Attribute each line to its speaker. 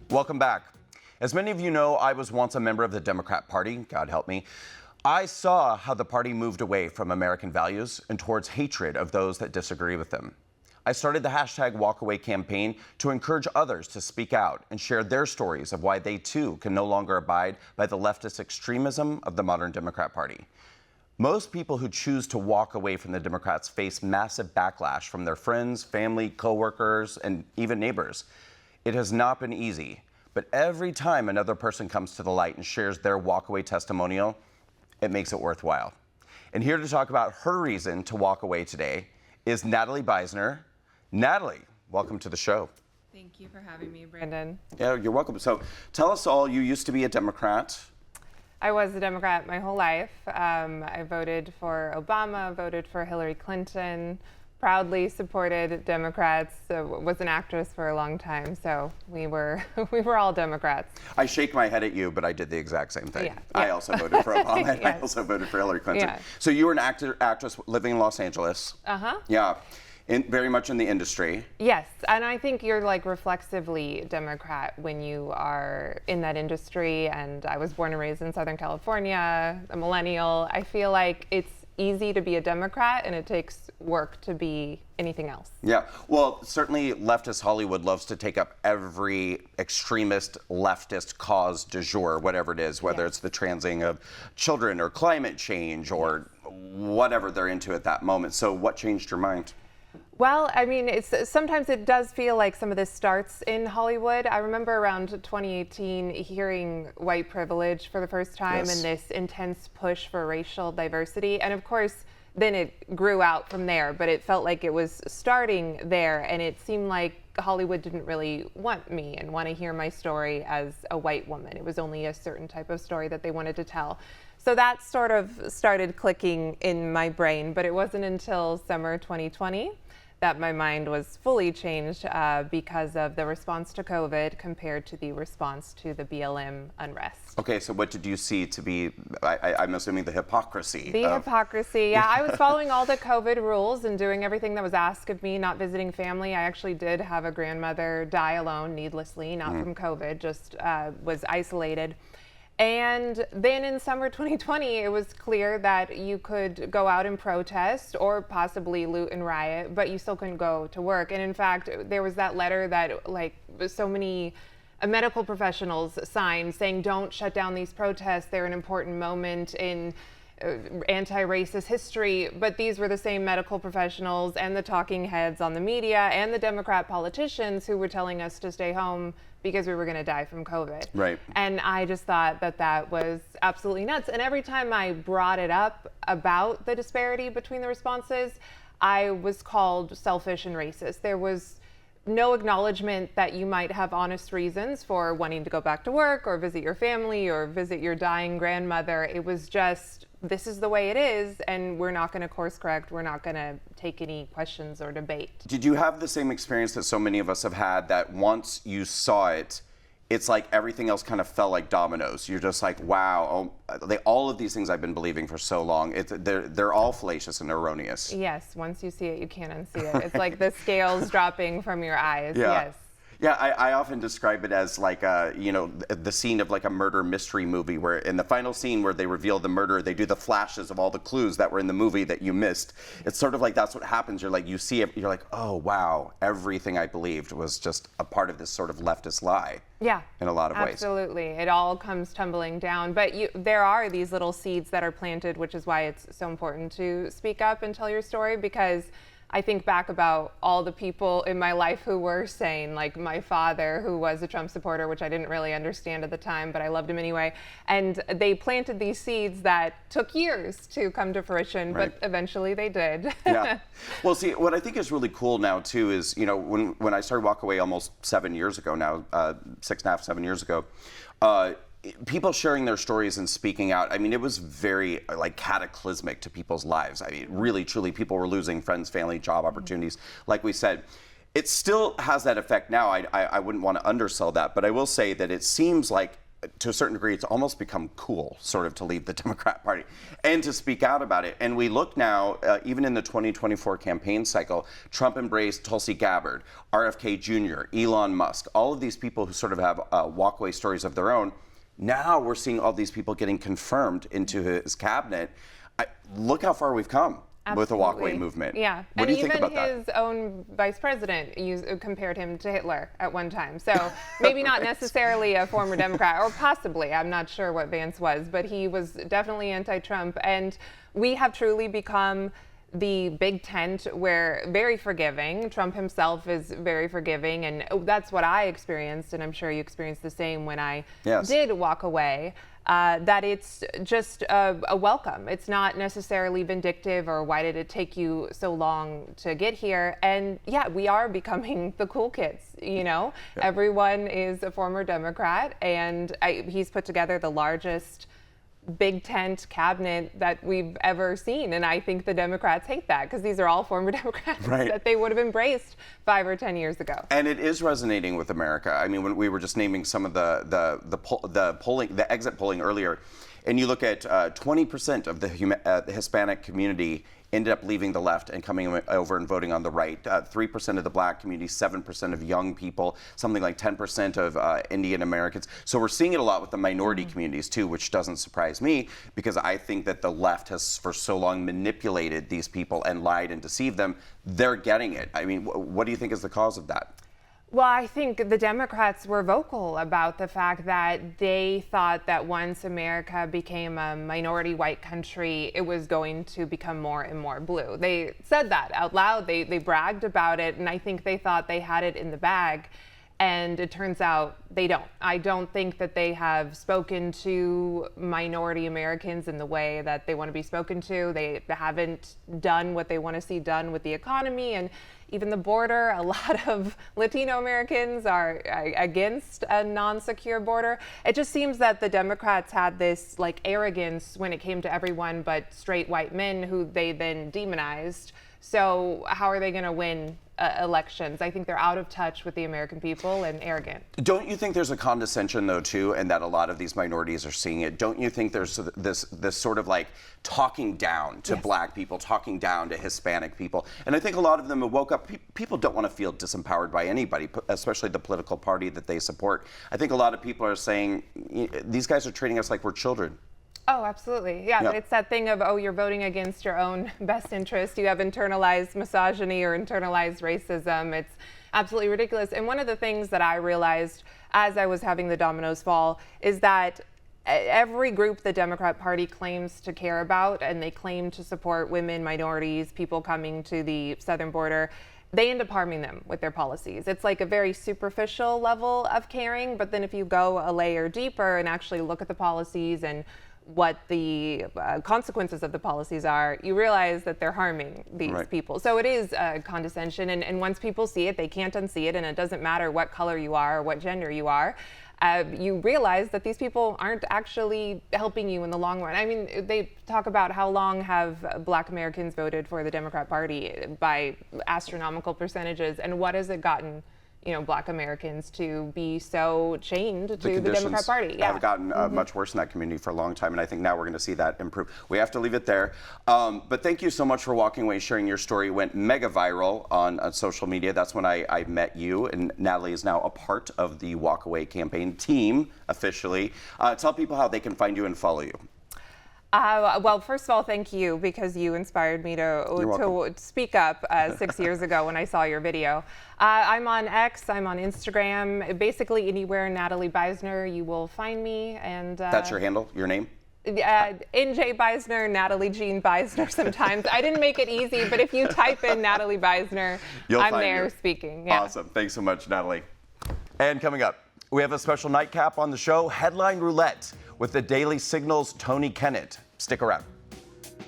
Speaker 1: Welcome back. As many of you know, I was once a member of the Democrat Party, God help me. I saw how the party moved away from American values and towards hatred of those that disagree with them. I started the hashtag #WalkAway campaign to encourage others to speak out and share their stories of why they too can no longer abide by the leftist extremism of the modern Democrat Party. Most people who choose to walk away from the Democrats face massive backlash from their friends, family, coworkers, and even neighbors. It has not been easy, but every time another person comes to the light and shares their walkaway testimonial, it makes it worthwhile. And here to talk about her reason to walk away today is Natalie Beisner. Natalie, welcome to the show.
Speaker 2: Thank you for having me, Brandon.
Speaker 1: Yeah, you're welcome. So tell us all, you used to be a Democrat.
Speaker 2: I was a Democrat my whole life. I voted for Obama, voted for Hillary Clinton, proudly supported Democrats, was an actress for a long time, so we were all Democrats.
Speaker 1: I shake my head at you, but I did the exact same thing.
Speaker 2: Yeah.
Speaker 1: I also voted for Obama, and
Speaker 2: Yes.
Speaker 1: I also voted for Hillary Clinton.
Speaker 2: Yeah.
Speaker 1: So you were an actress living in Los Angeles.
Speaker 2: Uh-huh.
Speaker 1: Yeah, very much in the industry.
Speaker 2: Yes, and I think you're like reflexively Democrat when you are in that industry, and I was born and raised in Southern California, a millennial. I feel like it's easy to be a Democrat, and it takes work to be anything else.
Speaker 1: Yeah, well, certainly leftist Hollywood loves to take up every extremist leftist cause du jour, whatever it is, whether it's the transing of children or climate change or whatever they're into at that moment. So what changed your mind?
Speaker 2: Well, I mean, sometimes it does feel like some of this starts in Hollywood. I remember around 2018 hearing white privilege for the first time
Speaker 1: Yes.
Speaker 2: and this intense push for racial diversity. And of course, then it grew out from there, but it felt like it was starting there. And it seemed like Hollywood didn't really want me and want to hear my story as a white woman. It was only a certain type of story that they wanted to tell. So that sort of started clicking in my brain, but it wasn't until summer 2020 that my mind was fully changed because of the response to COVID compared to the response to the BLM unrest.
Speaker 1: Okay, so what did you see to be, I'm assuming, the hypocrisy?
Speaker 2: The hypocrisy, yeah. I was following all the COVID rules and doing everything that was asked of me, not visiting family. I actually did have a grandmother die alone needlessly, not from COVID, just was isolated. And then in summer 2020, it was clear that you could go out and protest or possibly loot and riot, but you still couldn't go to work. And in fact, there was that letter that like so many medical professionals signed saying, don't shut down these protests. They're an important moment in anti-racist history. But these were the same medical professionals and the talking heads on the media and the Democrat politicians who were telling us to stay home because we were going to die from COVID.
Speaker 1: Right.
Speaker 2: And I just thought that that was absolutely nuts. And every time I brought it up about the disparity between the responses, I was called selfish and racist. There was no acknowledgement that you might have honest reasons for wanting to go back to work or visit your family or visit your dying grandmother. It was just, this is the way it is, and we're not going to course correct. We're not going to take any questions or debate.
Speaker 1: Did you have the same experience that so many of us have had, that once you saw it, it's like everything else kind of fell like dominoes? You're just like, wow, all of these things I've been believing for so long, they're all fallacious and erroneous.
Speaker 2: Yes, once you see it, you can't unsee it. It's like the scales dropping from your eyes.
Speaker 1: Yeah.
Speaker 2: Yes.
Speaker 1: Yeah, I often describe it as like the scene of like a murder mystery movie, where in the final scene where they reveal the murder, they do the flashes of all the clues that were in the movie that you missed. It's sort of like that's what happens. You're like, you see it, you're like, oh wow, everything I believed was just a part of this sort of leftist lie.
Speaker 2: Yeah,
Speaker 1: in a lot of ways.
Speaker 2: Absolutely. It all comes tumbling down. But there are these little seeds that are planted, which is why it's so important to speak up and tell your story, because I think back about all the people in my life who were sane, like my father, who was a Trump supporter, which I didn't really understand at the time, but I loved him anyway. And they planted these seeds that took years to come to fruition,
Speaker 1: Right.
Speaker 2: but eventually they did.
Speaker 1: Yeah. Well, see, what I think is really cool now, too, is, when I started WalkAway almost 7 years ago now, 6.5, 7 years ago, people sharing their stories and speaking out, I mean, it was very cataclysmic to people's lives. I mean, really, truly, people were losing friends, family, job opportunities. Like we said, it still has that effect now. I wouldn't want to undersell that, but I will say that it seems like to a certain degree, it's almost become cool, sort of, to leave the Democrat Party and to speak out about it. And we look now, even in the 2024 campaign cycle, Trump embraced Tulsi Gabbard, RFK Jr., Elon Musk, all of these people who sort of have walkaway stories of their own. Now we're seeing all these people getting confirmed into his cabinet. Look how far we've come.
Speaker 2: Absolutely.
Speaker 1: With the walkaway movement.
Speaker 2: Yeah.
Speaker 1: What do you think about
Speaker 2: that? And even his own vice president compared him to Hitler at one time. So maybe not necessarily a former Democrat, or possibly, I'm not sure what Vance was, but he was definitely anti-Trump. And we have truly become the big tent where very forgiving. Trump himself is very forgiving, and that's what I experienced, and I'm sure you experienced the same when I did walk away. That it's just a welcome. It's not necessarily vindictive or why did it take you so long to get here. And yeah, we are becoming the cool kids, you know? Yeah. Everyone is a former Democrat, and he's put together the largest big tent cabinet that we've ever seen. And I think the Democrats hate that because these are all former Democrats that they would have embraced 5 or 10 years ago.
Speaker 1: And it is resonating with America. I mean, when we were just naming some of the polling, the exit polling earlier, and you look at 20% of the Hispanic community ended up leaving the left and coming over and voting on the right. 3% of the black community, 7% of young people, something like 10% of Indian Americans. So we're seeing it a lot with the minority communities too, which doesn't surprise me because I think that the left has for so long manipulated these people and lied and deceived them. They're getting it. I mean, what do you think is the cause of that?
Speaker 2: Well, I think the Democrats were vocal about the fact that they thought that once America became a minority white country, it was going to become more and more blue. They said that out loud. They bragged about it, and I think they thought they had it in the bag. And it turns out they don't. I don't think that they have spoken to minority Americans in the way that they want to be spoken to. They haven't done what they want to see done with the economy and even the border. A lot of Latino Americans are against a non-secure border. It just seems that the Democrats had this like arrogance when it came to everyone but straight white men who they then demonized. So how are they going to win elections? I think they're out of touch with the American people and arrogant.
Speaker 1: Don't you think there's a condescension though too, and that a lot of these minorities are seeing it? Don't you think there's this sort of like talking down to black people, talking down to Hispanic people? And I think a lot of them have woke up. People don't want to feel disempowered by anybody, especially the political party that they support. I think a lot of people are saying these guys are treating us like we're children.
Speaker 2: Oh, absolutely. Yeah, it's that thing of, oh, you're voting against your own best interest. You have internalized misogyny or internalized racism. It's absolutely ridiculous. And one of the things that I realized as I was having the dominoes fall is that every group the Democrat Party claims to care about, and they claim to support women, minorities, people coming to the southern border, they end up harming them with their policies. It's like a very superficial level of caring, but then if you go a layer deeper and actually look at the policies and what the consequences of the policies are, you realize that they're harming these people. So it is condescension, and once people see it, they can't unsee it, and it doesn't matter what color you are or what gender you are. You realize that these people aren't actually helping you in the long run. I mean, they talk about how long have Black Americans voted for the Democrat Party by astronomical percentages, and what has it gotten Black Americans to be so chained to the Democrat Party?
Speaker 1: Have gotten much worse in that community for a long time, and I think now we're going to see that improve. We have to leave it there. But thank you so much for walking away, sharing your story. It went mega viral on social media. That's when I met you, and Natalie is now a part of the Walkaway campaign team officially. Tell people how they can find you and follow you.
Speaker 2: Well, first of all, thank you, because you inspired me to speak up 6 years ago when I saw your video. I'm on X, I'm on Instagram, basically anywhere Natalie Beisner, you will find me. And
Speaker 1: that's your handle, your name?
Speaker 2: NJ Beisner, Natalie Jean Beisner sometimes. I didn't make it easy, but if you type in Natalie Beisner, I'm there speaking. Yeah.
Speaker 1: Awesome. Thanks so much, Natalie. And coming up, we have a special nightcap on the show, Headline Roulette, with the Daily Signal's Tony Kennett. Stick around.